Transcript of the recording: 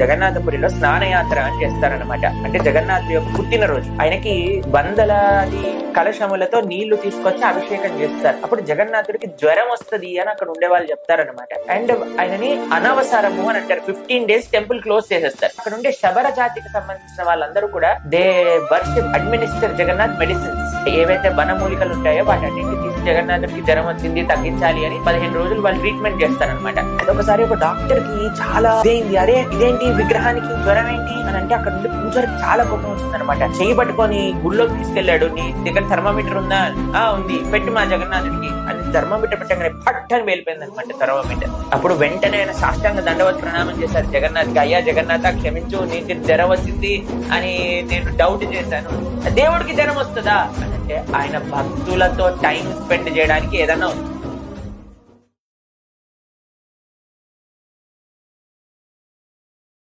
జగన్నాథపురిలో స్నానయాత్ర అని చేస్తారనమాట. అంటే జగన్నాథ్ యొక్క పుట్టినరోజు. ఆయనకి వందలాది కలశములతో నీళ్లు తీసుకొచ్చి అభిషేకం చేస్తారు. అప్పుడు జగన్నాథుడికి జ్వరం వస్తది అని అక్కడ ఉండే వాళ్ళు చెప్తారనమాట. అండ్ ఆయనని అనవసరము అని అంటారు. 15 days టెంపుల్ క్లోజ్ చేసేస్తారు. అక్కడ ఉండే శబర జాతికి సంబంధించిన వాళ్ళందరూ కూడా they worship administer Jagannath medicines. ఏవైతే వనమూలికలు ఉంటాయో వాటన్నింటినీ తీసి జగన్నాథుడికి జ్వరం వచ్చింది తగ్గించాలి అని 15 రోజులు వాళ్ళు ట్రీట్మెంట్ చేస్తారనమాట. అదొకసారి ఒక డాక్టర్ కి చాలా ఇదేంటి, అరే ఇదేంటి విగ్రహానికి జ్వరం ఏంటి అని అంటే అక్కడ నుండి పూజారికి చాలా కోపం వస్తుంది అనమాట. చేయి పట్టుకొని గుళ్ళోకి తీసుకెళ్లాడు. నీ దగ్గర థర్మామీటర్ ఉందా? ఉంది, పెట్టి మా జగన్నాథుడికి అని థర్మామీటర్ పెట్టగానే పట్ అని వెళ్ళిపోయింది అనమాట థర్మామీటర్. అప్పుడు వెంటనే ఆయన సాష్టాంగ దండవత్ ప్రణామం చేశారు జగన్నాథ్కి. అయ్యా జగన్నాథ క్షమించు, నీకు జ్వరం వచ్చింది అని నేను డౌట్ చేశాను. దేవుడికి జ్వరం వస్తుందా అని అంటే ఆయన భక్తులతో టైం స్పెండ్ చేయడానికి ఏదన్నా